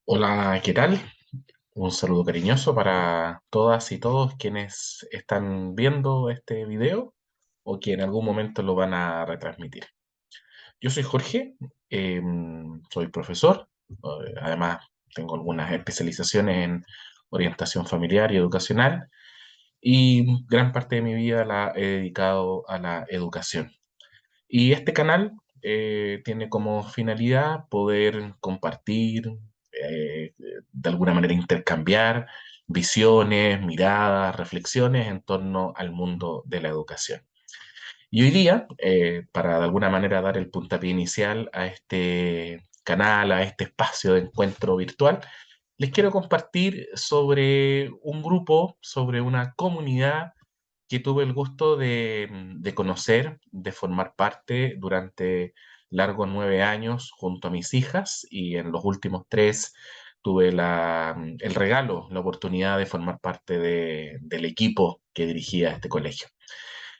Hola, ¿qué tal? Un saludo cariñoso para todas y todos quienes están viendo este video o que en algún momento lo van a retransmitir. Yo soy Jorge, soy profesor, además tengo algunas especializaciones en orientación familiar y educacional y gran parte de mi vida la he dedicado a la educación. Y este canal tiene como finalidad poder compartir, de alguna manera intercambiar visiones, miradas, reflexiones en torno al mundo de la educación. Y hoy día, para de alguna manera dar el puntapié inicial a este canal, a este espacio de encuentro virtual, les quiero compartir sobre un grupo, sobre una comunidad que tuve el gusto de conocer, de formar parte durante largos 9 años junto a mis hijas y en los últimos tres tuve el regalo, la oportunidad de formar parte del equipo que dirigía este colegio.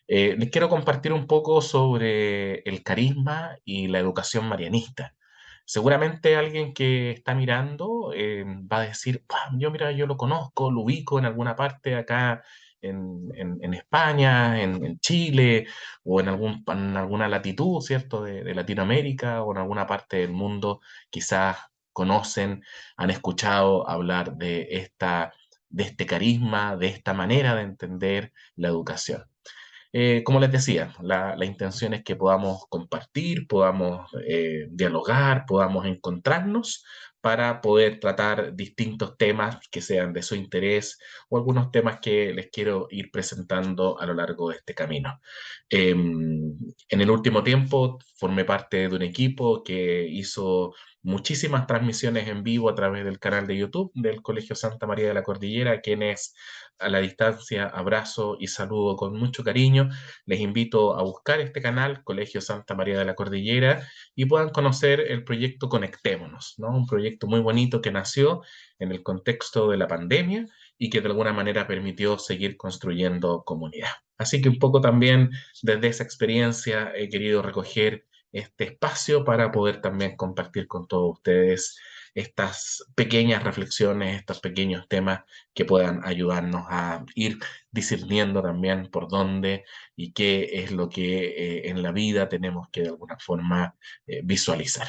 Les quiero compartir un poco sobre el carisma y la educación marianista. Seguramente alguien que está mirando va a decir, "Ah, yo mira, yo lo conozco, lo ubico en alguna parte acá en España, en Chile o en alguna latitud, ¿cierto?, de Latinoamérica o en alguna parte del mundo, quizás conocen, han escuchado hablar de este carisma, de esta manera de entender la educación. Como les decía, la intención es que podamos compartir, podamos dialogar, podamos encontrarnos para poder tratar distintos temas que sean de su interés o algunos temas que les quiero ir presentando a lo largo de este camino. En el último tiempo formé parte de un equipo que hizo muchísimas transmisiones en vivo a través del canal de YouTube del Colegio Santa María de la Cordillera, a quienes a la distancia abrazo y saludo con mucho cariño. Les invito a buscar este canal, Colegio Santa María de la Cordillera, y puedan conocer el proyecto Conectémonos, ¿no? Un proyecto muy bonito que nació en el contexto de la pandemia y que de alguna manera permitió seguir construyendo comunidad. Así que un poco también desde esa experiencia he querido recoger este espacio para poder también compartir con todos ustedes estas pequeñas reflexiones, estos pequeños temas que puedan ayudarnos a ir discerniendo también por dónde y qué es lo que en la vida tenemos que de alguna forma visualizar.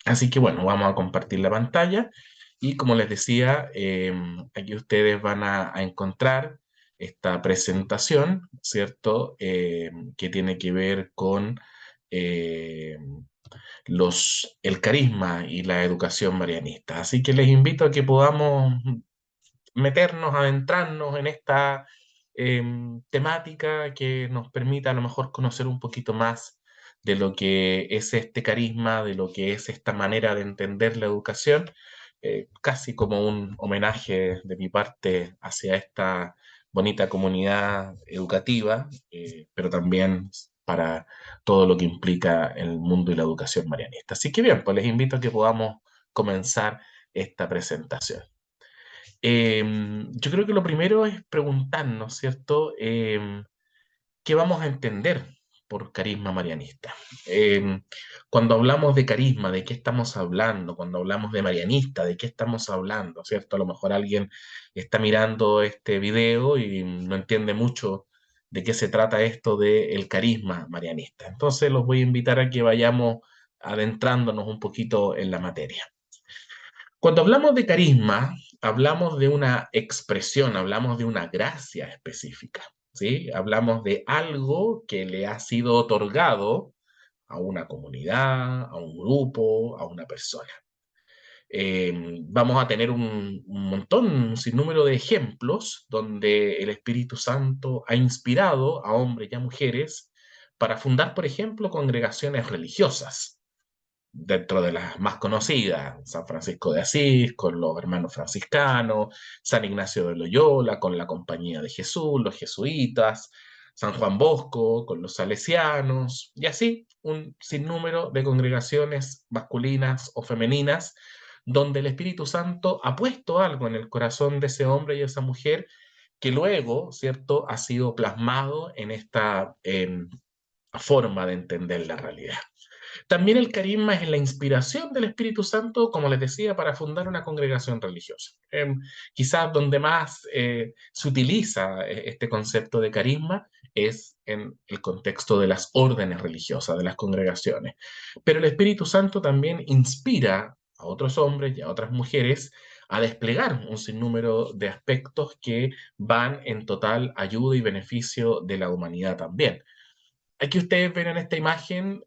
Así que bueno, vamos a compartir la pantalla y como les decía, aquí ustedes van a encontrar esta presentación, ¿cierto? Que tiene que ver con eh, el carisma y la educación marianista. Así que les invito a que podamos meternos, adentrarnos en esta temática que nos permita a lo mejor conocer un poquito más de lo que es este carisma, de lo que es esta manera de entender la educación, casi como un homenaje de mi parte hacia esta bonita comunidad educativa, pero también para todo lo que implica el mundo y la educación marianista. Así que bien, pues les invito a que podamos comenzar esta presentación. Yo creo que lo primero es preguntarnos, ¿cierto? ¿Qué vamos a entender por carisma marianista? Em, Cuando hablamos de carisma, ¿de qué estamos hablando? Cuando hablamos de marianista, ¿de qué estamos hablando? ¿Cierto? A lo mejor alguien está mirando este video y no entiende mucho de qué se trata esto del carisma marianista. Entonces los voy a invitar a que vayamos adentrándonos un poquito en la materia. Cuando hablamos de carisma, hablamos de una expresión, hablamos de una gracia específica, ¿sí? Hablamos de algo que le ha sido otorgado a una comunidad, a un grupo, a una persona. Vamos a tener un montón, un sinnúmero de ejemplos donde el Espíritu Santo ha inspirado a hombres y a mujeres para fundar, por ejemplo, congregaciones religiosas dentro de las más conocidas, San Francisco de Asís, con los hermanos franciscanos, San Ignacio de Loyola, con la Compañía de Jesús, los jesuitas, San Juan Bosco, con los salesianos, y así un sinnúmero de congregaciones masculinas o femeninas, donde el Espíritu Santo ha puesto algo en el corazón de ese hombre y esa mujer que luego, ¿cierto?, ha sido plasmado en esta forma de entender la realidad. También el carisma es la inspiración del Espíritu Santo, como les decía, para fundar una congregación religiosa. Quizás donde más se utiliza este concepto de carisma es en el contexto de las órdenes religiosas, de las congregaciones. Pero el Espíritu Santo también inspira a otros hombres y a otras mujeres a desplegar un sinnúmero de aspectos que van en total ayuda y beneficio de la humanidad también. Aquí ustedes ven en esta imagen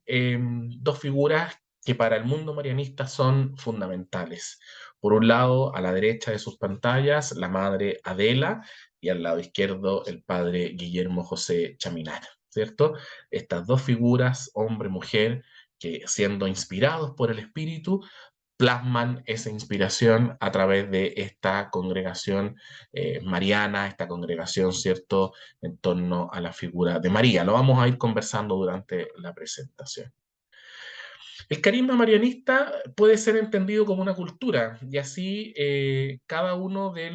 dos figuras que para el mundo marianista son fundamentales. Por un lado, a la derecha de sus pantallas, la madre Adela y al lado izquierdo el padre Guillermo José Chaminada, ¿cierto? Estas dos figuras, hombre-mujer, que siendo inspirados por el Espíritu, plasman esa inspiración a través de esta congregación mariana, esta congregación, ¿cierto?, en torno a la figura de María. Lo vamos a ir conversando durante la presentación. El carisma marianista puede ser entendido como una cultura y así cada uno de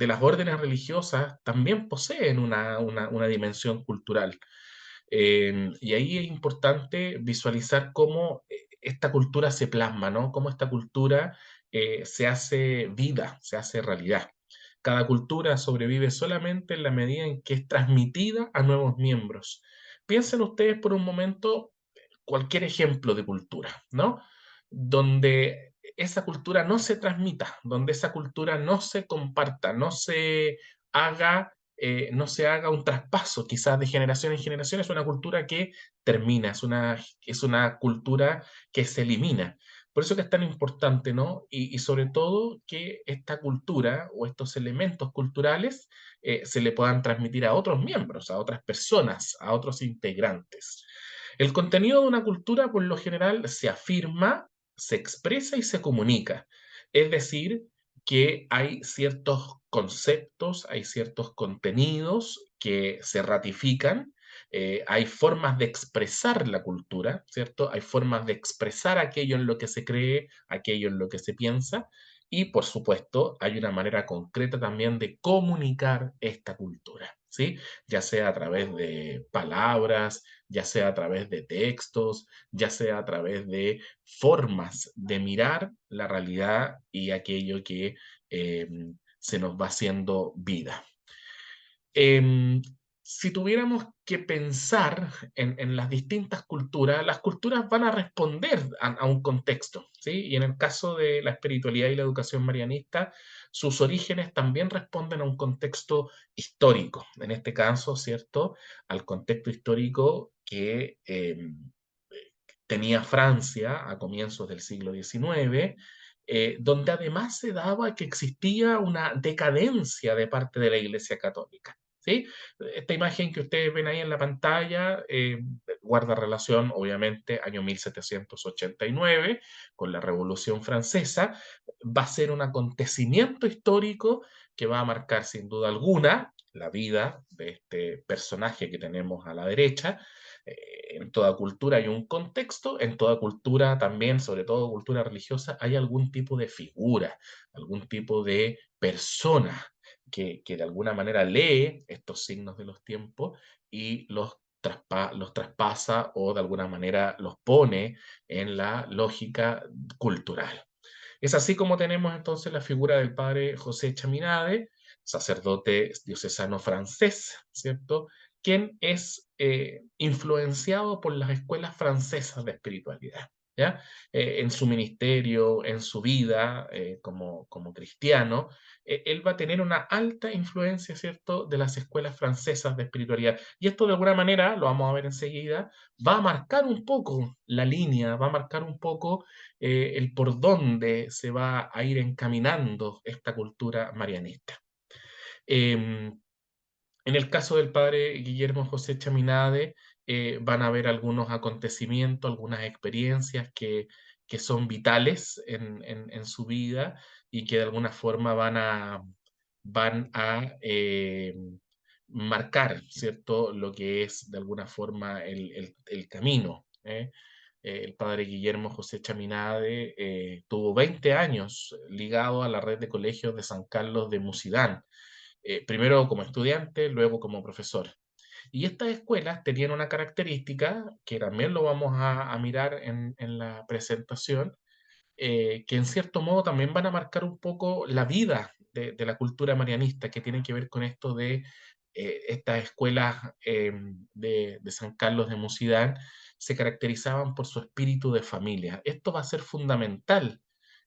las órdenes religiosas también poseen una dimensión cultural. Y ahí es importante visualizar cómo esta cultura se plasma, ¿no? Cómo esta cultura se hace vida, se hace realidad. Cada cultura sobrevive solamente en la medida en que es transmitida a nuevos miembros. Piensen ustedes por un momento cualquier ejemplo de cultura, ¿no? Donde esa cultura no se transmita, donde esa cultura no se comparta, no se haga un traspaso quizás de generación en generación, es una cultura que termina, es una cultura que se elimina. Por eso que es tan importante, ¿no? Y sobre todo que esta cultura o estos elementos culturales se le puedan transmitir a otros miembros, a otras personas, a otros integrantes. El contenido de una cultura, por lo general, se afirma, se expresa y se comunica. Es decir, que hay ciertos conceptos, hay ciertos contenidos que se ratifican, hay formas de expresar la cultura, ¿cierto? Hay formas de expresar aquello en lo que se cree, aquello en lo que se piensa, y por supuesto hay una manera concreta también de comunicar esta cultura, ¿sí? Ya sea a través de palabras, ya sea a través de textos, ya sea a través de formas de mirar la realidad y aquello que eh, se nos va haciendo vida. Em, si tuviéramos que pensar en las distintas culturas, las culturas van a responder a un contexto, ¿sí? Y en el caso de la espiritualidad y la educación marianista, sus orígenes también responden a un contexto histórico. En este caso, ¿cierto? Al contexto histórico que tenía Francia a comienzos del siglo XIX, donde además se daba que existía una decadencia de parte de la Iglesia Católica. ¿Sí? Esta imagen que ustedes ven ahí en la pantalla guarda relación, obviamente, año 1789, con la Revolución Francesa. Va a ser un acontecimiento histórico que va a marcar sin duda alguna la vida de este personaje que tenemos a la derecha. En toda cultura hay un contexto, en toda cultura también, sobre todo cultura religiosa, hay algún tipo de figura, algún tipo de persona que de alguna manera lee estos signos de los tiempos y los traspasa o de alguna manera los pone en la lógica cultural. Es así como tenemos entonces la figura del padre José Chaminade, sacerdote diocesano francés, ¿cierto? Quien es influenciado por las escuelas francesas de espiritualidad, ¿ya? En su ministerio, en su vida como cristiano, él va a tener una alta influencia, ¿cierto?, de las escuelas francesas de espiritualidad. Y esto de alguna manera, lo vamos a ver enseguida, va a marcar un poco la línea, va a marcar un poco el por dónde se va a ir encaminando esta cultura marianista. Em, en el caso del padre Guillermo José Chaminade, van a haber algunos acontecimientos, algunas experiencias que son vitales en su vida y que de alguna forma van a marcar, ¿cierto?, lo que es de alguna forma el camino. El padre Guillermo José Chaminade tuvo 20 años ligado a la red de colegios de San Carlos de Mucidán, primero como estudiante, luego como profesor. Y estas escuelas tenían una característica que también lo vamos a mirar en la presentación, que en cierto modo también van a marcar un poco la vida de la cultura marianista, que tiene que ver con esto de estas escuelas de San Carlos de Mucidán, se caracterizaban por su espíritu de familia. Esto va a ser fundamental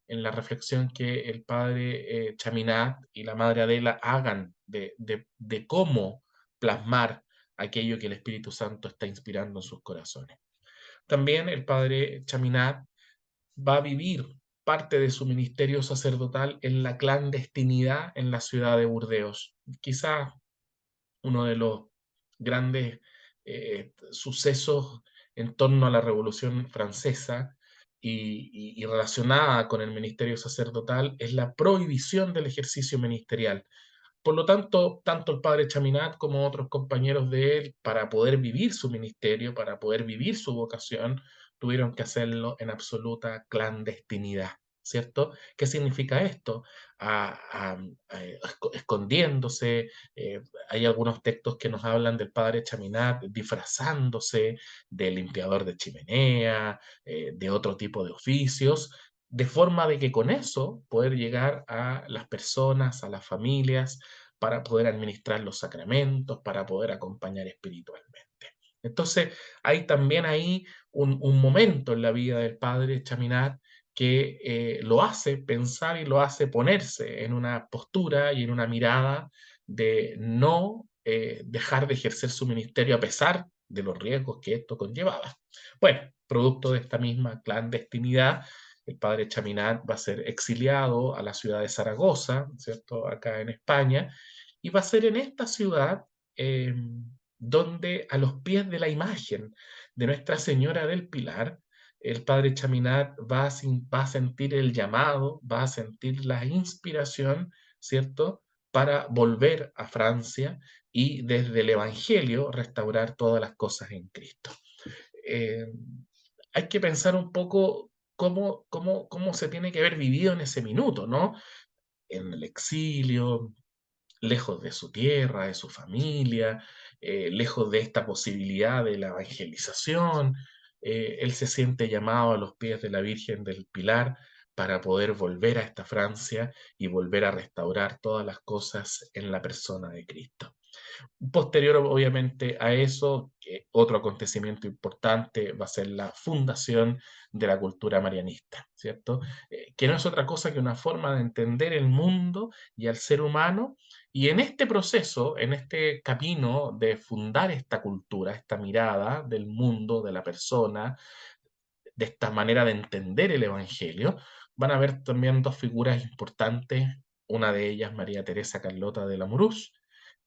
en la reflexión que el padre Chaminade y la madre Adela hagan de cómo plasmar aquello que el Espíritu Santo está inspirando en sus corazones. También el padre Chaminade va a vivir parte de su ministerio sacerdotal en la clandestinidad en la ciudad de Burdeos. Quizás uno de los grandes sucesos en torno a la Revolución Francesa y relacionada con el ministerio sacerdotal es la prohibición del ejercicio ministerial. Por lo tanto, tanto el padre Chaminade como otros compañeros de él, para poder vivir su ministerio, para poder vivir su vocación, tuvieron que hacerlo en absoluta clandestinidad, ¿cierto? ¿Qué significa esto? Escondiéndose. Hay algunos textos que nos hablan del padre Chaminade disfrazándose de limpiador de chimenea, de otro tipo de oficios, de forma de que con eso poder llegar a las personas, a las familias, para poder administrar los sacramentos, para poder acompañar espiritualmente. Entonces, hay también ahí un momento en la vida del padre Chaminade que lo hace pensar y lo hace ponerse en una postura y en una mirada de no dejar de ejercer su ministerio a pesar de los riesgos que esto conllevaba. Bueno, producto de esta misma clandestinidad, el padre Chaminade va a ser exiliado a la ciudad de Zaragoza, ¿cierto? Acá en España, y va a ser en esta ciudad eh, donde a los pies de la imagen de Nuestra Señora del Pilar, el padre Chaminade va a sentir el llamado, va a sentir la inspiración, ¿cierto? Para volver a Francia y desde el Evangelio restaurar todas las cosas en Cristo. Eh, Hay que pensar un poco cómo se tiene que haber vivido en ese minuto, ¿no? En el exilio, lejos de su tierra, de su familia, lejos de esta posibilidad de la evangelización. Él se siente llamado a los pies de la Virgen del Pilar para poder volver a esta Francia y volver a restaurar todas las cosas en la persona de Cristo. Posterior, obviamente, a eso, otro acontecimiento importante va a ser la fundación de la cultura marianista, ¿cierto? Que no es otra cosa que una forma de entender el mundo y al ser humano, y en este proceso, en este camino de fundar esta cultura, esta mirada del mundo, de la persona, de esta manera de entender el Evangelio, van a haber también dos figuras importantes, una de ellas María Teresa Carlota de Lamoureux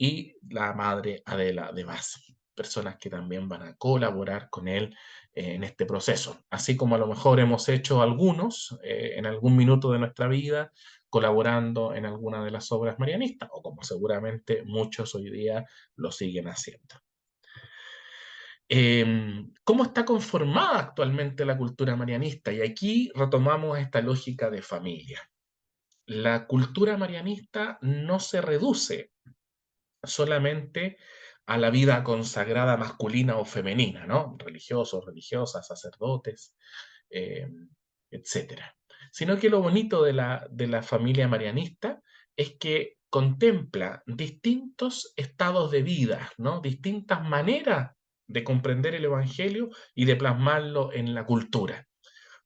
y la madre Adela de Baz, personas que también van a colaborar con él en este proceso, así como a lo mejor hemos hecho algunos en algún minuto de nuestra vida colaborando en alguna de las obras marianistas, o como seguramente muchos hoy día lo siguen haciendo. ¿Cómo está conformada actualmente la cultura marianista? Y aquí retomamos esta lógica de familia. La cultura marianista no se reduce solamente a la vida consagrada masculina o femenina, ¿no? Religiosos, religiosas, sacerdotes, eh, etcétera. Sino que lo bonito de la familia marianista es que contempla distintos estados de vida, ¿no? Distintas maneras de comprender el Evangelio y de plasmarlo en la cultura.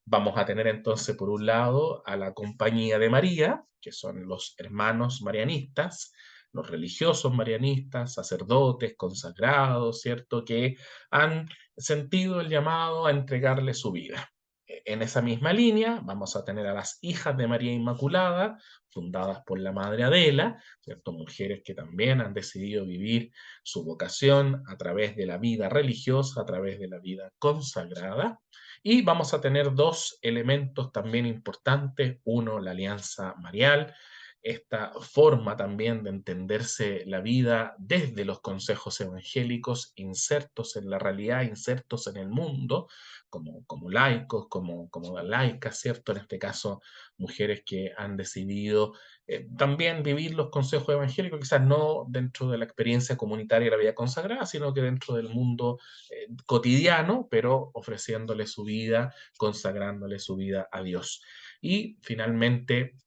Vamos a tener entonces, por un lado, a la Compañía de María, que son los hermanos marianistas, los religiosos marianistas, sacerdotes, consagrados, ¿cierto? Que han sentido el llamado a entregarle su vida. En esa misma línea vamos a tener a las hijas de María Inmaculada, fundadas por la Madre Adela, ¿cierto? Mujeres que también han decidido vivir su vocación a través de la vida religiosa, a través de la vida consagrada. Y vamos a tener dos elementos también importantes. Uno, la alianza marial, esta forma también de entenderse la vida desde los consejos evangélicos, insertos en la realidad, insertos en el mundo, como laicos, como laicas, ¿cierto? En este caso, mujeres que han decidido también vivir los consejos evangélicos, quizás no dentro de la experiencia comunitaria de la vida consagrada, sino que dentro del mundo cotidiano, pero ofreciéndole su vida, consagrándole su vida a Dios. Y finalmente,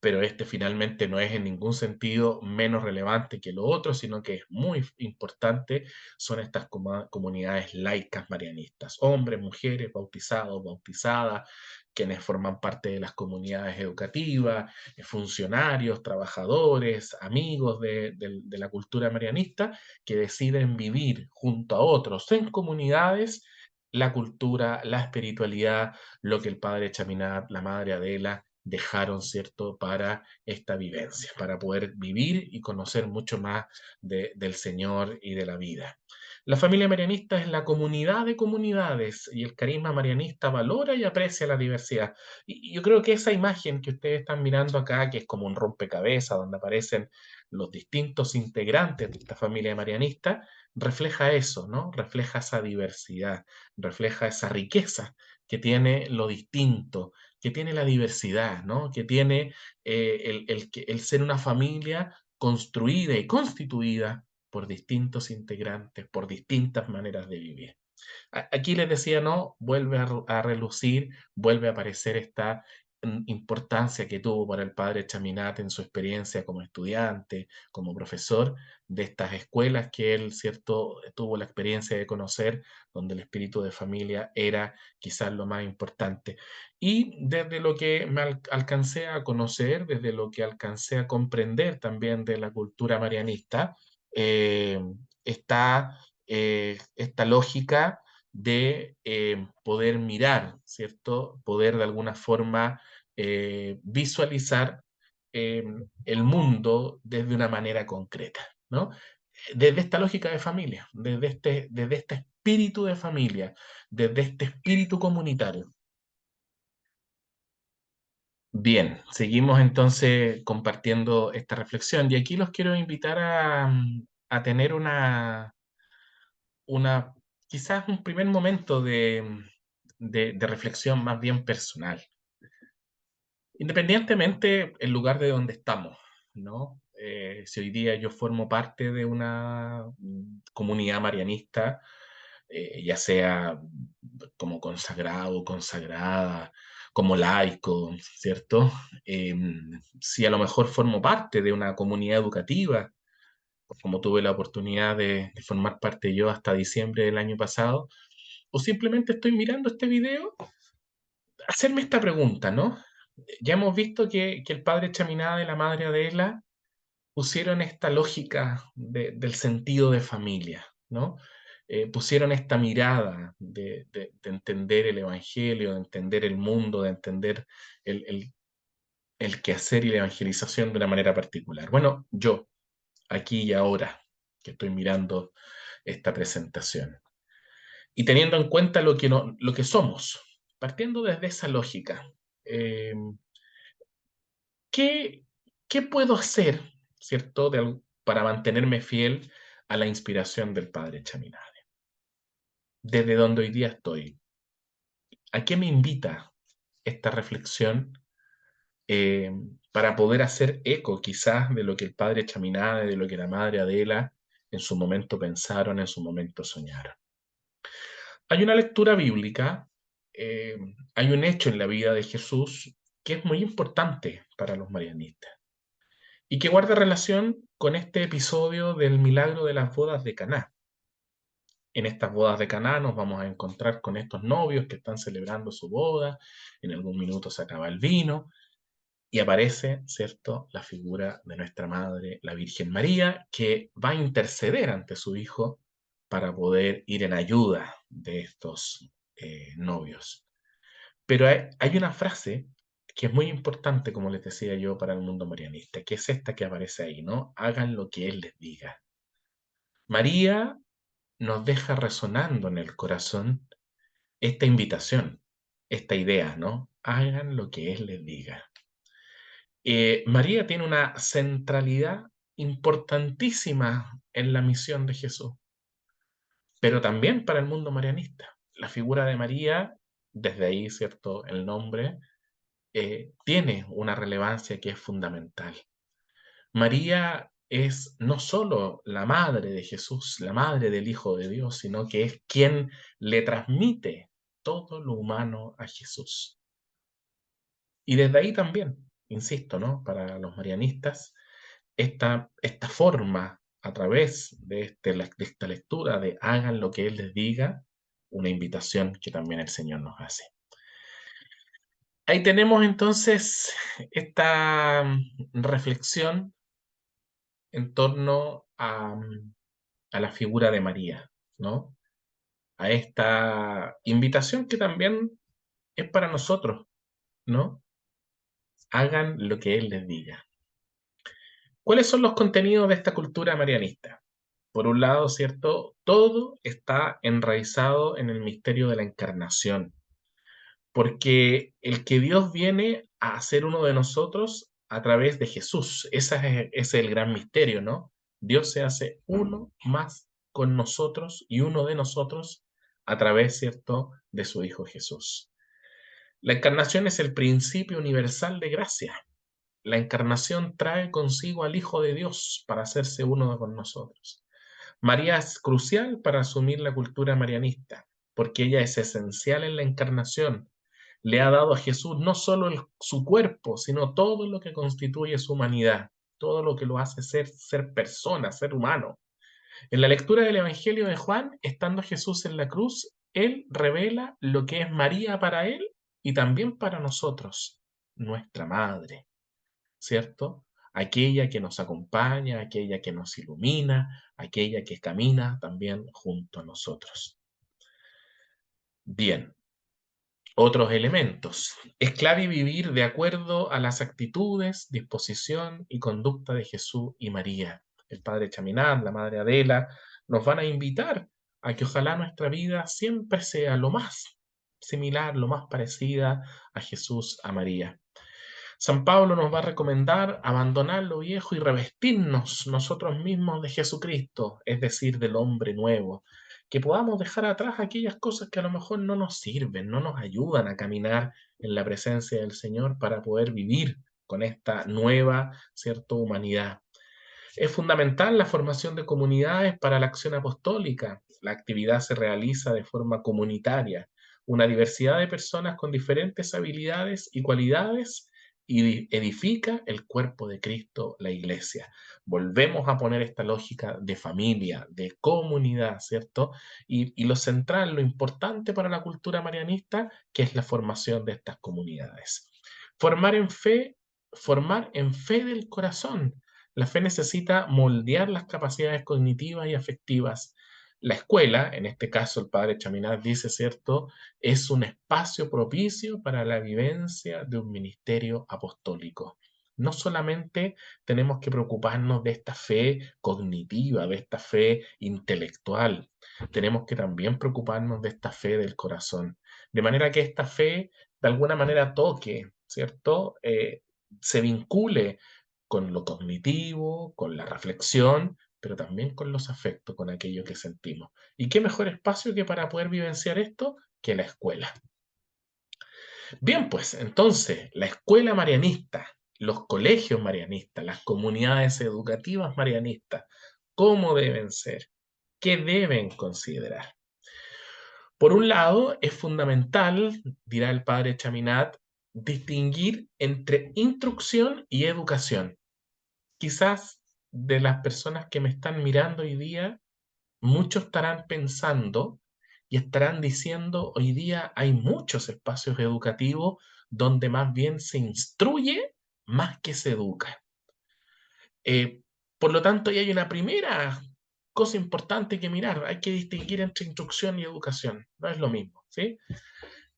pero este finalmente no es en ningún sentido menos relevante que lo otro, sino que es muy importante, son estas comunidades laicas marianistas, hombres, mujeres, bautizados, bautizadas, quienes forman parte de las comunidades educativas, funcionarios, trabajadores, amigos de la cultura marianista, que deciden vivir junto a otros en comunidades la cultura, la espiritualidad, lo que el padre Chaminade, la madre Adela, dejaron, ¿cierto?, para esta vivencia, para poder vivir y conocer mucho más del Señor y de la vida. La familia marianista es la comunidad de comunidades y el carisma marianista valora y aprecia la diversidad. Y yo creo que esa imagen que ustedes están mirando acá, que es como un rompecabezas donde aparecen los distintos integrantes de esta familia marianista, refleja eso, ¿no? Refleja esa diversidad, refleja esa riqueza que tiene lo distinto, que tiene la diversidad, ¿no? Que tiene el ser una familia construida y constituida por distintos integrantes, por distintas maneras de vivir. Aquí les decía, no, vuelve a relucir, vuelve a aparecer esta importancia que tuvo para el padre Chaminade en su experiencia como estudiante, como profesor de estas escuelas que él, cierto, tuvo la experiencia de conocer, donde el espíritu de familia era quizás lo más importante. Y desde lo que me alcancé a conocer, desde lo que alcancé a comprender también de la cultura marianista, eh, está esta lógica de poder mirar, ¿cierto? Poder de alguna forma visualizar el mundo desde una manera concreta, ¿no? Desde esta lógica de familia, desde este espíritu de familia, desde este espíritu comunitario. Bien, seguimos entonces compartiendo esta reflexión y aquí los quiero invitar a tener una, quizás un primer momento de reflexión más bien personal. Independientemente el lugar de donde estamos, ¿no? Si hoy día yo formo parte de una comunidad marianista, ya sea como consagrado, consagrada, como laico, ¿cierto? Si a lo mejor formo parte de una comunidad educativa, como tuve la oportunidad de formar parte yo hasta diciembre del año pasado, o simplemente estoy mirando este video, hacerme esta pregunta, ¿no? Ya hemos visto que el padre Chaminade y la madre Adela pusieron esta lógica del sentido de familia, ¿no? Pusieron esta mirada de entender el Evangelio, de entender el mundo, de entender el, el, el quehacer y la evangelización de una manera particular. Bueno, yo, aquí y ahora, que estoy mirando esta presentación, y teniendo en cuenta lo que, no, lo que somos, partiendo desde esa lógica, eh, ¿qué, qué puedo hacer, ¿cierto?, para mantenerme fiel a la inspiración del padre Chaminade. Desde donde hoy día estoy, ¿a qué me invita esta reflexión eh, para poder hacer eco quizás de lo que el padre Chaminade, de lo que la madre Adela en su momento pensaron, en su momento soñaron? Hay una lectura bíblica, eh, hay un hecho en la vida de Jesús que es muy importante para los marianistas y que guarda relación con este episodio del milagro de las bodas de Caná. En estas bodas de Caná nos vamos a encontrar con estos novios que están celebrando su boda, en algún minuto se acaba el vino y aparece, ¿cierto?, la figura de nuestra Madre, la Virgen María, que va a interceder ante su Hijo para poder ir en ayuda de estos novios. Pero hay una frase que es muy importante, como les decía yo, para el mundo marianista, que es esta que aparece ahí, ¿no? Hagan lo que Él les diga. María nos deja resonando en el corazón esta invitación, esta idea, ¿no? Hagan lo que Él les diga. María tiene una centralidad importantísima en la misión de Jesús, pero también para el mundo marianista. La figura de María, desde ahí, ¿cierto? El nombre, tiene una relevancia que es fundamental. María es no solo la madre de Jesús, la madre del Hijo de Dios, sino que es quien le transmite todo lo humano a Jesús. Y desde ahí también, insisto, ¿no? Para los marianistas, esta forma, a través de esta lectura de hagan lo que Él les diga, una invitación que también el Señor nos hace. Ahí tenemos entonces esta reflexión en torno a la figura de María, ¿no? A esta invitación que también es para nosotros, ¿no? Hagan lo que Él les diga. ¿Cuáles son los contenidos de esta cultura marianista? Por un lado, ¿cierto? Todo está enraizado en el misterio de la encarnación, porque el que Dios viene a ser uno de nosotros a través de Jesús, ese es el gran misterio, ¿no? Dios se hace uno más con nosotros y uno de nosotros a través, ¿cierto?, de su Hijo Jesús. La encarnación es el principio universal de gracia. La encarnación trae consigo al Hijo de Dios para hacerse uno con nosotros. María es crucial para asumir la cultura marianista, porque ella es esencial en la encarnación. Le ha dado a Jesús no solo su cuerpo, sino todo lo que constituye su humanidad, todo lo que lo hace ser persona, ser humano. En la lectura del Evangelio de Juan, estando Jesús en la cruz, él revela lo que es María para él y también para nosotros, nuestra madre, ¿cierto? Aquella que nos acompaña, aquella que nos ilumina, aquella que camina también junto a nosotros. Bien, otros elementos. Es clave vivir de acuerdo a las actitudes, disposición y conducta de Jesús y María. El padre Chaminade, la madre Adela, nos van a invitar a que ojalá nuestra vida siempre sea lo más similar, lo más parecida a Jesús, a María. San Pablo nos va a recomendar abandonar lo viejo y revestirnos nosotros mismos de Jesucristo, es decir, del hombre nuevo, que podamos dejar atrás aquellas cosas que a lo mejor no nos sirven, no nos ayudan a caminar en la presencia del Señor para poder vivir con esta nueva, cierta humanidad. Es fundamental la formación de comunidades para la acción apostólica. La actividad se realiza de forma comunitaria. Una diversidad de personas con diferentes habilidades y cualidades y edifica el cuerpo de Cristo, la iglesia. Volvemos a poner esta lógica de familia, de comunidad, ¿cierto? Y lo central, lo importante para la cultura marianista, que es la formación de estas comunidades. Formar en fe, formar en fe del corazón. La fe necesita moldear las capacidades cognitivas y afectivas. La escuela, en este caso el padre Chaminade dice, ¿cierto?, es un espacio propicio para la vivencia de un ministerio apostólico. No solamente tenemos que preocuparnos de esta fe cognitiva, de esta fe intelectual, tenemos que también preocuparnos de esta fe del corazón, de manera que esta fe de alguna manera toque, ¿cierto? Se vincule con lo cognitivo, con la reflexión, pero también con los afectos, con aquello que sentimos. ¿Y qué mejor espacio que para poder vivenciar esto que la escuela? Bien, pues entonces, la escuela marianista, los colegios marianistas, las comunidades educativas marianistas, ¿cómo deben ser? ¿Qué deben considerar? Por un lado, es fundamental, dirá el padre Chaminade, distinguir entre instrucción y educación. Quizás de las personas que me están mirando hoy día, muchos estarán pensando y estarán diciendo, hoy día hay muchos espacios educativos donde más bien se instruye más que se educa. Eh, por lo tanto, ahí hay una primera cosa importante que mirar. Hay que distinguir entre instrucción y educación. No es lo mismo, ¿sí?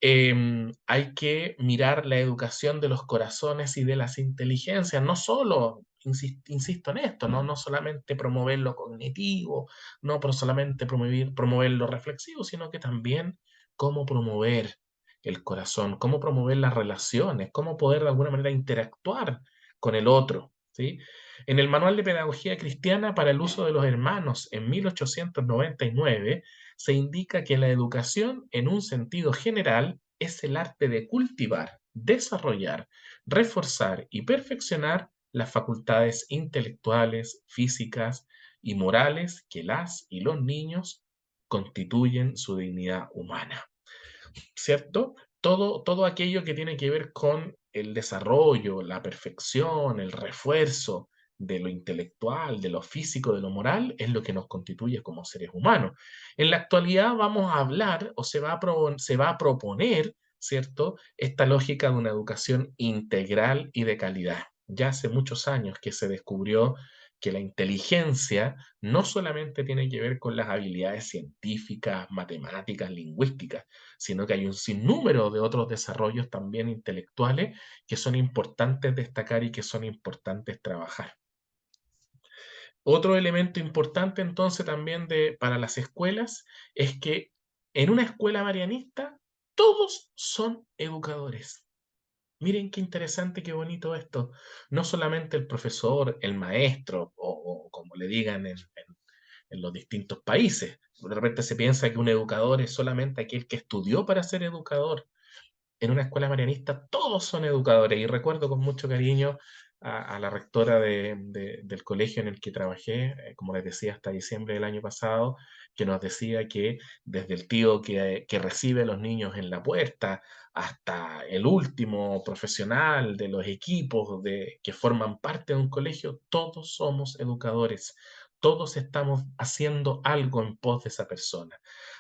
Hay que mirar la educación de los corazones y de las inteligencias, no solo, insisto en esto, ¿no? No solamente promover lo cognitivo, no solamente promover lo reflexivo, sino que también cómo promover el corazón, cómo promover las relaciones, cómo poder de alguna manera interactuar con el otro, ¿sí? En el Manual de Pedagogía Cristiana para el Uso de los Hermanos, en 1899, se indica que la educación, en un sentido general, es el arte de cultivar, desarrollar, reforzar y perfeccionar las facultades intelectuales, físicas y morales que las y los niños constituyen su dignidad humana. ¿Cierto? Todo aquello que tiene que ver con el desarrollo, la perfección, el refuerzo de lo intelectual, de lo físico, de lo moral, es lo que nos constituye como seres humanos. En la actualidad vamos a hablar o se va a proponer, ¿cierto?, esta lógica de una educación integral y de calidad. Ya hace muchos años que se descubrió que la inteligencia no solamente tiene que ver con las habilidades científicas, matemáticas, lingüísticas, sino que hay un sinnúmero de otros desarrollos también intelectuales que son importantes destacar y que son importantes trabajar. Otro elemento importante entonces también para las escuelas es que en una escuela marianista todos son educadores. Miren qué interesante, qué bonito esto. No solamente el profesor, el maestro, o como le digan en los distintos países. De repente se piensa que un educador es solamente aquel que estudió para ser educador. En una escuela marianista todos son educadores y recuerdo con mucho cariño a la rectora del colegio en el que trabajé, como les decía, hasta diciembre del año pasado, que nos decía que desde el tío que recibe a los niños en la puerta hasta el último profesional de los equipos que forman parte de un colegio, todos somos educadores. Todos estamos haciendo algo en pos de esa persona,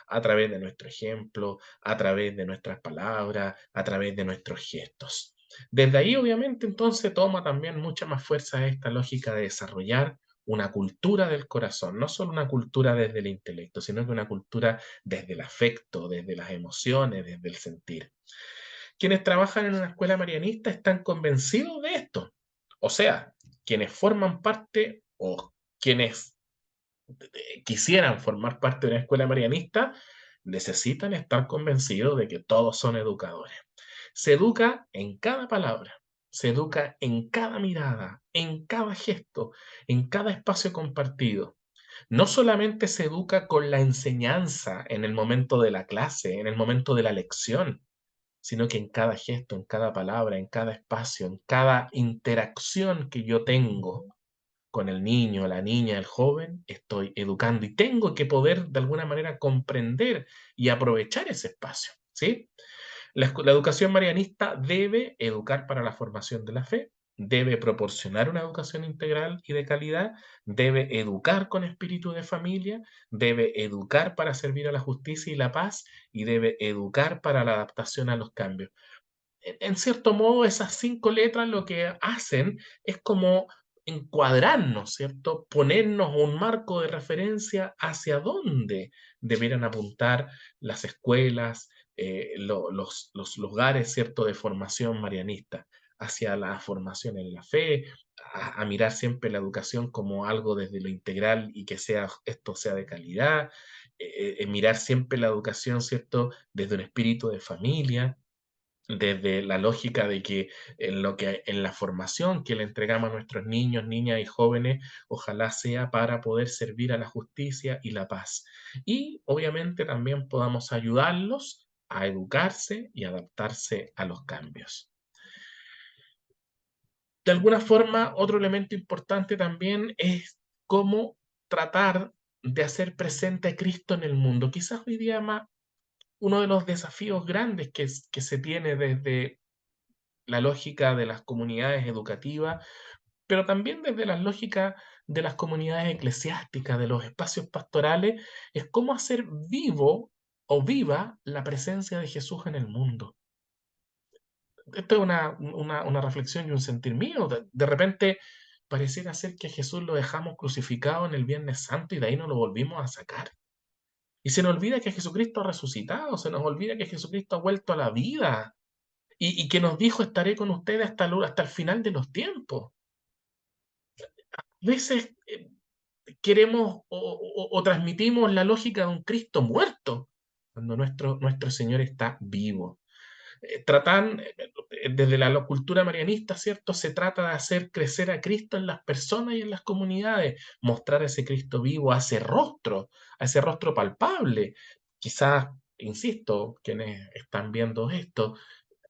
a través de nuestro ejemplo, a través de nuestras palabras, a través de nuestros gestos. Desde ahí, obviamente, entonces toma también mucha más fuerza esta lógica de desarrollar una cultura del corazón, no solo una cultura desde el intelecto, sino que una cultura desde el afecto, desde las emociones, desde el sentir. Quienes trabajan en una escuela marianista están convencidos de esto. O sea, quienes forman parte o quienes quisieran formar parte de una escuela marianista, necesitan estar convencidos de que todos son educadores. Se educa en cada palabra, se educa en cada mirada, en cada gesto, en cada espacio compartido. No solamente se educa con la enseñanza en el momento de la clase, en el momento de la lección, sino que en cada gesto, en cada palabra, en cada espacio, en cada interacción que yo tengo con el niño, la niña, el joven, estoy educando y tengo que poder de alguna manera comprender y aprovechar ese espacio, ¿sí? La educación marianista debe educar para la formación de la fe, debe proporcionar una educación integral y de calidad, debe educar con espíritu de familia, debe educar para servir a la justicia y la paz y debe educar para la adaptación a los cambios. En cierto modo, esas 5 letras lo que hacen es como encuadrarnos, ¿cierto? Ponernos un marco de referencia hacia dónde debieran apuntar las escuelas, los lugares, ¿cierto?, de formación marianista, hacia la formación en la fe, a mirar siempre la educación como algo desde lo integral y que esto sea de calidad, mirar siempre la educación, ¿cierto?, desde un espíritu de familia, desde la lógica de que en la formación que le entregamos a nuestros niños, niñas y jóvenes, ojalá sea para poder servir a la justicia y la paz. Y obviamente también podamos ayudarlos a educarse y adaptarse a los cambios. De alguna forma, otro elemento importante también es cómo tratar de hacer presente a Cristo en el mundo. Quizás hoy día más uno de los desafíos grandes que se tiene desde la lógica de las comunidades educativas, pero también desde la lógica de las comunidades eclesiásticas, de los espacios pastorales, es cómo hacer vivo o viva la presencia de Jesús en el mundo. Esto es una reflexión y un sentir mío. De repente pareciera ser que a Jesús lo dejamos crucificado en el Viernes Santo y de ahí no lo volvimos a sacar. Y se nos olvida que Jesucristo ha resucitado, se nos olvida que Jesucristo ha vuelto a la vida y que nos dijo, estaré con ustedes hasta el final de los tiempos. A veces queremos o transmitimos la lógica de un Cristo muerto, cuando nuestro Señor está vivo. Tratan, desde la cultura marianista, ¿cierto? Se trata de hacer crecer a Cristo en las personas y en las comunidades, mostrar ese Cristo vivo, a ese rostro palpable. Quizás, insisto, quienes están viendo esto,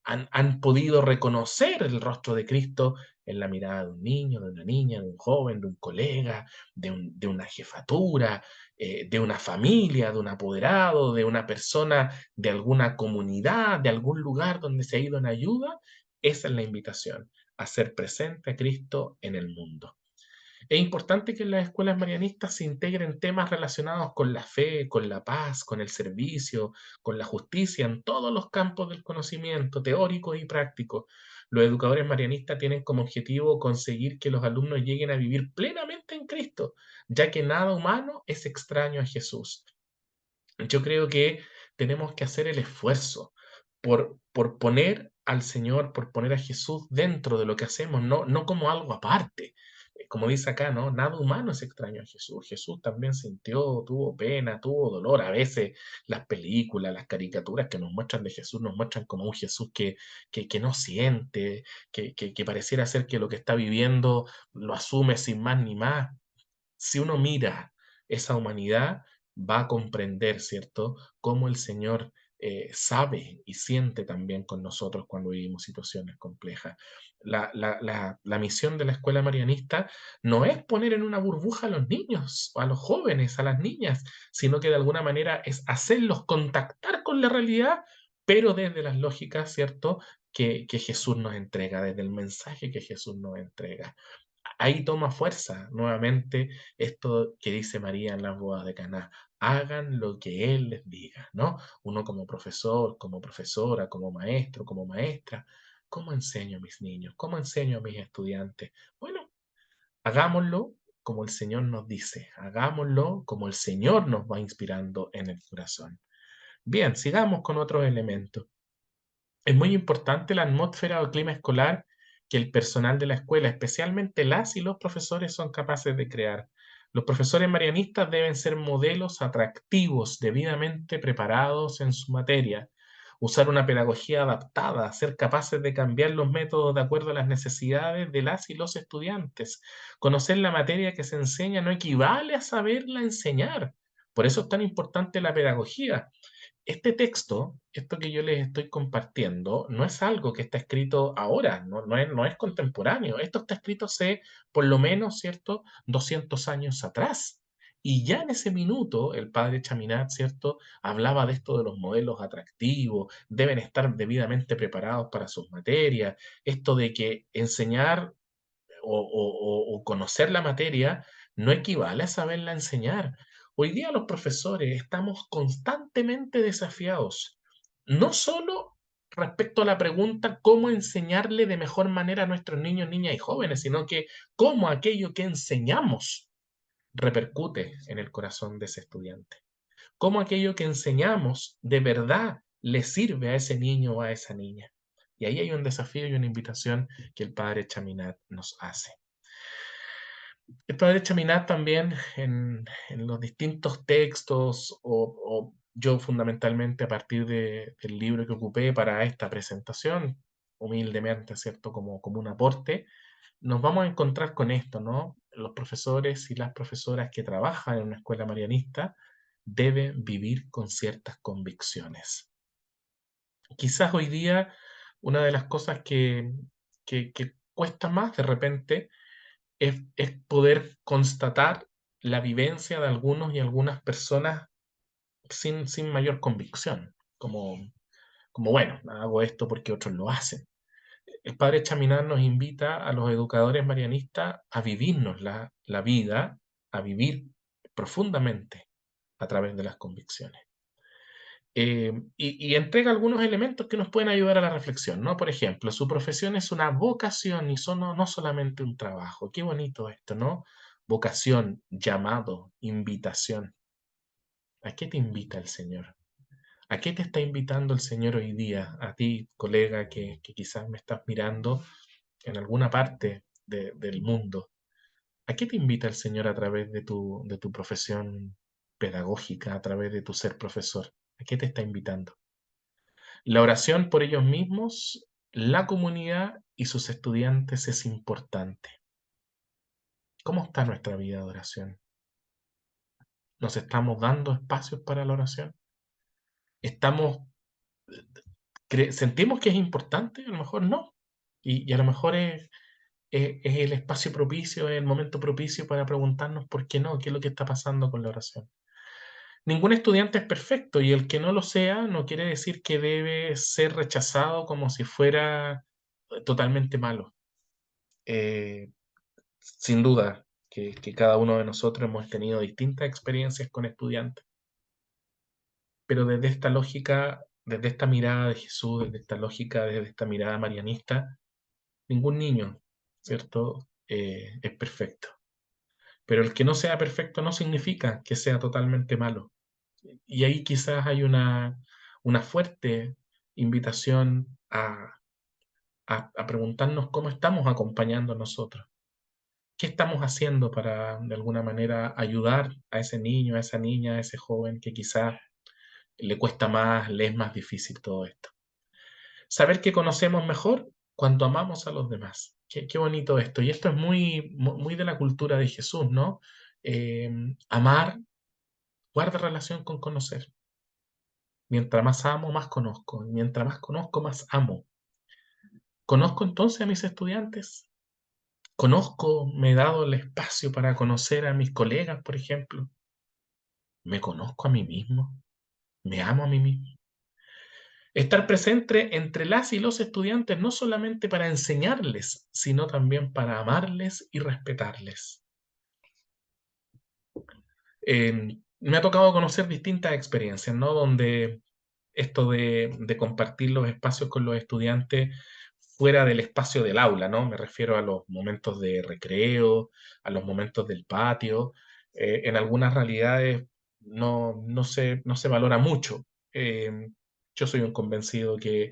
han podido reconocer el rostro de Cristo en la mirada de un niño, de una niña, de un joven, de un colega, de una jefatura, de una familia, de un apoderado, de una persona de alguna comunidad, de algún lugar donde se ha ido en ayuda. Esa es la invitación, a ser presente a Cristo en el mundo. Es importante que en las escuelas marianistas se integren temas relacionados con la fe, con la paz, con el servicio, con la justicia en todos los campos del conocimiento, teórico y práctico. Los educadores marianistas tienen como objetivo conseguir que los alumnos lleguen a vivir plenamente en Cristo, ya que nada humano es extraño a Jesús. Yo creo que tenemos que hacer el esfuerzo por poner al Señor, por poner a Jesús dentro de lo que hacemos, no como algo aparte. Como dice acá, ¿no? Nada humano es extraño a Jesús. Jesús también sintió, tuvo pena, tuvo dolor. A veces las películas, las caricaturas que nos muestran de Jesús nos muestran como un Jesús que no siente, que pareciera ser que lo que está viviendo lo asume sin más ni más. Si uno mira esa humanidad, va a comprender, ¿cierto?, cómo el Señor sabe y siente también con nosotros cuando vivimos situaciones complejas. La misión de la escuela marianista no es poner en una burbuja a los niños, a los jóvenes, a las niñas, sino que de alguna manera es hacerlos contactar con la realidad, pero desde las lógicas, ¿cierto?, que Jesús nos entrega, desde el mensaje que Jesús nos entrega. Ahí toma fuerza nuevamente esto que dice María en las bodas de Caná: hagan lo que Él les diga, ¿no? Uno como profesor, como profesora, como maestro, como maestra, ¿cómo enseño a mis niños? ¿Cómo enseño a mis estudiantes? Bueno, hagámoslo como el Señor nos dice, hagámoslo como el Señor nos va inspirando en el corazón. Bien, sigamos con otros elementos. Es muy importante la atmósfera o el clima escolar que el personal de la escuela, especialmente las y los profesores, son capaces de crear. Los profesores marianistas deben ser modelos atractivos, debidamente preparados en su materia, usar una pedagogía adaptada, ser capaces de cambiar los métodos de acuerdo a las necesidades de las y los estudiantes. Conocer la materia que se enseña no equivale a saberla enseñar. Por eso es tan importante la pedagogía. Este texto, esto que yo les estoy compartiendo, no es algo que está escrito ahora, no es contemporáneo. Esto está escrito hace por lo menos, ¿cierto?, 200 años atrás. Y ya en ese minuto el padre Chaminade, ¿cierto?, hablaba de esto de los modelos atractivos, deben estar debidamente preparados para sus materias, esto de que enseñar o conocer la materia no equivale a saberla enseñar. Hoy día los profesores estamos constantemente desafiados, no solo respecto a la pregunta cómo enseñarle de mejor manera a nuestros niños, niñas y jóvenes, sino que cómo aquello que enseñamos repercute en el corazón de ese estudiante, cómo aquello que enseñamos de verdad le sirve a ese niño o a esa niña. Y ahí hay un desafío y una invitación que el padre Chaminade nos hace. El padre Chaminade también en los distintos textos, o yo fundamentalmente a partir del libro que ocupé para esta presentación, humildemente, ¿cierto? Como un aporte, nos vamos a encontrar con esto, ¿no? Los profesores y las profesoras que trabajan en una escuela marianista deben vivir con ciertas convicciones. Quizás hoy día una de las cosas que cuesta más de repente es poder constatar la vivencia de algunos y algunas personas sin mayor convicción, como bueno, hago esto porque otros lo hacen. El padre Chaminar nos invita a los educadores marianistas a vivirnos la vida, a vivir profundamente a través de las convicciones. Y entrega algunos elementos que nos pueden ayudar a la reflexión, ¿no? Por ejemplo, su profesión es una vocación y no solamente un trabajo. Qué bonito esto, ¿no? Vocación, llamado, invitación. ¿A qué te invita el Señor? ¿A qué te está invitando el Señor hoy día? A ti, colega, que quizás me estás mirando en alguna parte del mundo. ¿A qué te invita el Señor a través de tu profesión pedagógica, a través de tu ser profesor? ¿A qué te está invitando? La oración por ellos mismos, la comunidad y sus estudiantes es importante. ¿Cómo está nuestra vida de oración? ¿Nos estamos dando espacios para la oración? ¿Estamos, sentimos que es importante? A lo mejor no. Y a lo mejor es el espacio propicio, es el momento propicio para preguntarnos por qué no, qué es lo que está pasando con la oración. Ningún estudiante es perfecto y el que no lo sea no quiere decir que debe ser rechazado como si fuera totalmente malo. Eh, Sin duda que cada uno de nosotros hemos tenido distintas experiencias con estudiantes, pero desde esta lógica, desde esta mirada de Jesús, desde esta lógica, desde esta mirada marianista, ningún niño, ¿cierto? Es perfecto. Pero el que no sea perfecto no significa que sea totalmente malo. Y ahí quizás hay una fuerte invitación a preguntarnos cómo estamos acompañando nosotros. ¿Qué estamos haciendo para, de alguna manera, ayudar a ese niño, a esa niña, a ese joven que quizás le cuesta más, le es más difícil todo esto? Saber que conocemos mejor cuando amamos a los demás. Qué bonito esto. Y esto es muy de la cultura de Jesús, ¿no? Eh, Amar guarda relación con conocer. Mientras más amo, más conozco. Mientras más conozco, más amo. ¿Conozco entonces a mis estudiantes? ¿Conozco, me he dado el espacio para conocer a mis colegas, por ejemplo? ¿Me conozco a mí mismo? ¿Me amo a mí mismo? Estar presente entre las y los estudiantes no solamente para enseñarles, sino también para amarles y respetarles. Me ha tocado conocer distintas experiencias, ¿no? Donde esto de compartir los espacios con los estudiantes fuera del espacio del aula, ¿no? Me refiero a los momentos de recreo, a los momentos del patio. En algunas realidades no se valora mucho. Yo soy un convencido que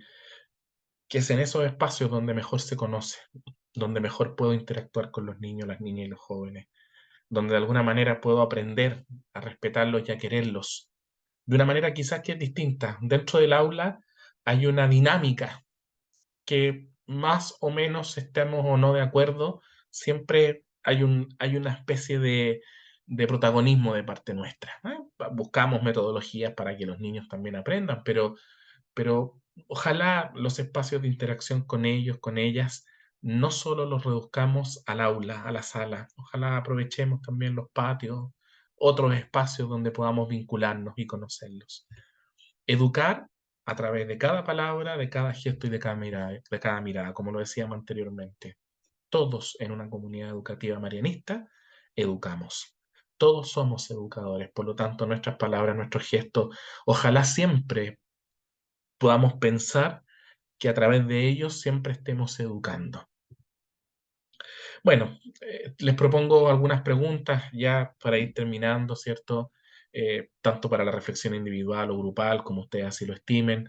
es en esos espacios donde mejor se conoce, donde mejor puedo interactuar con los niños, las niñas y los jóvenes, donde de alguna manera puedo aprender a respetarlos y a quererlos de una manera quizás que es distinta. Dentro del aula hay una dinámica que más o menos estemos o no de acuerdo, siempre hay una especie de protagonismo de parte nuestra. Buscamos metodologías para que los niños también aprendan, pero ojalá los espacios de interacción con ellos, con ellas, no solo los reduzcamos al aula, a la sala, ojalá aprovechemos también los patios, otros espacios donde podamos vincularnos y conocerlos. Educar a través de cada palabra, de cada gesto y de cada mirada, como lo decíamos anteriormente. Todos en una comunidad educativa marianista educamos. Todos somos educadores, por lo tanto nuestras palabras, nuestros gestos, ojalá siempre podamos pensar que a través de ellos siempre estemos educando. Bueno, les propongo algunas preguntas ya para ir terminando, ¿cierto? Tanto para la reflexión individual o grupal, como ustedes así lo estimen.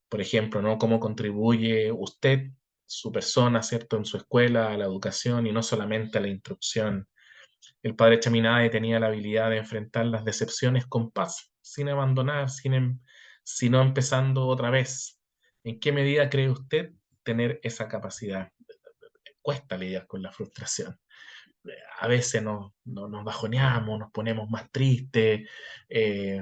Por ejemplo, ¿no? ¿Cómo contribuye usted, su persona, ¿cierto?, en su escuela, a la educación y no solamente a la instrucción? El padre Chaminade tenía la habilidad de enfrentar las decepciones con paz, sin abandonar, sino empezando otra vez. ¿En qué medida cree usted tener esa capacidad? Cuesta lidiar con la frustración. A veces nos bajoneamos, nos ponemos más tristes,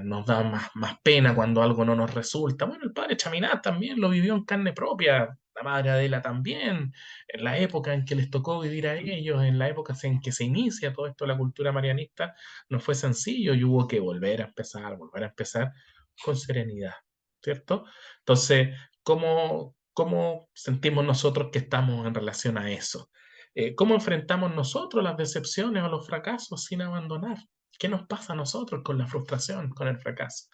nos da más pena cuando algo no nos resulta. Bueno, el padre Chaminade también lo vivió en carne propia, la madre Adela también, en la época en que les tocó vivir a ellos, en la época en que se inicia todo esto de la cultura marianista, no fue sencillo y hubo que volver a empezar con serenidad, ¿cierto? Entonces, ¿cómo sentimos nosotros que estamos en relación a eso? ¿Cómo enfrentamos nosotros las decepciones o los fracasos sin abandonar? ¿Qué nos pasa a nosotros con la frustración, con el fracaso?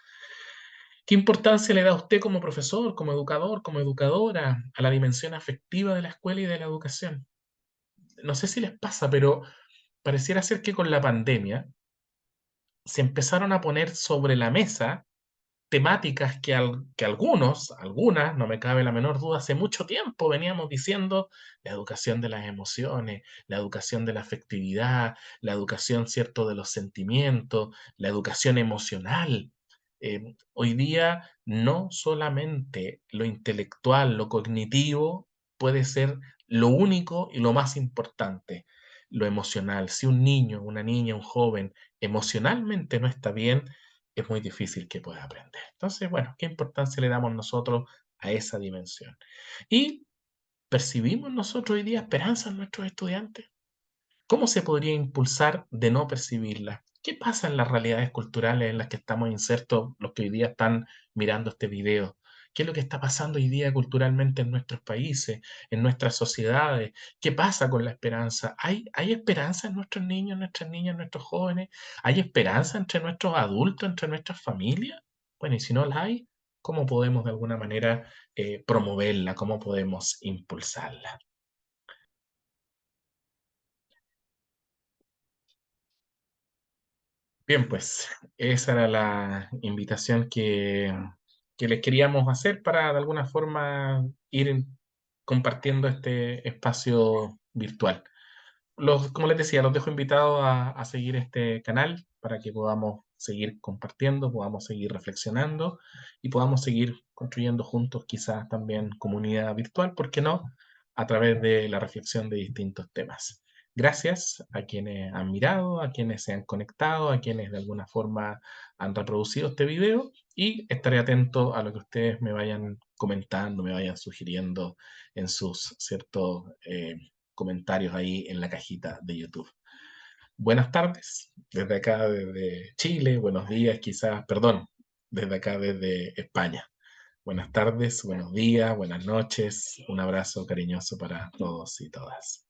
¿Qué importancia le da usted como profesor, como educador, como educadora a la dimensión afectiva de la escuela y de la educación? No sé si les pasa, pero pareciera ser que con la pandemia se empezaron a poner sobre la mesa temáticas que algunas, no me cabe la menor duda, hace mucho tiempo veníamos diciendo: la educación de las emociones, la educación de la afectividad, la educación, cierto, de los sentimientos, la educación emocional. Hoy día no solamente lo intelectual, lo cognitivo puede ser lo único y lo más importante, lo emocional. Si un niño, una niña, un joven emocionalmente no está bien, es muy difícil que pueda aprender. Entonces, bueno, ¿qué importancia le damos nosotros a esa dimensión? Y percibimos nosotros hoy día esperanza en nuestros estudiantes. ¿Cómo se podría impulsar de no percibirla? ¿Qué pasa en las realidades culturales en las que estamos insertos los que hoy día están mirando este video? ¿Qué es lo que está pasando hoy día culturalmente en nuestros países, en nuestras sociedades? ¿Qué pasa con la esperanza? ¿Hay esperanza en nuestros niños, en nuestras niñas, en nuestros jóvenes? ¿Hay esperanza entre nuestros adultos, entre nuestras familias? Bueno, y si no la hay, ¿cómo podemos de alguna manera promoverla? ¿Cómo podemos impulsarla? Bien, pues esa era la invitación que les queríamos hacer para de alguna forma ir compartiendo este espacio virtual. Como les decía, los dejo invitados a seguir este canal para que podamos seguir compartiendo, podamos seguir reflexionando y podamos seguir construyendo juntos quizás también comunidad virtual, ¿por qué no? A través de la reflexión de distintos temas. Gracias a quienes han mirado, a quienes se han conectado, a quienes de alguna forma han reproducido este video y estaré atento a lo que ustedes me vayan comentando, me vayan sugiriendo en sus ciertos comentarios ahí en la cajita de YouTube. Buenas tardes, desde acá, desde Chile, buenos días, quizás, perdón, desde acá, desde España. Buenas tardes, buenos días, buenas noches, un abrazo cariñoso para todos y todas.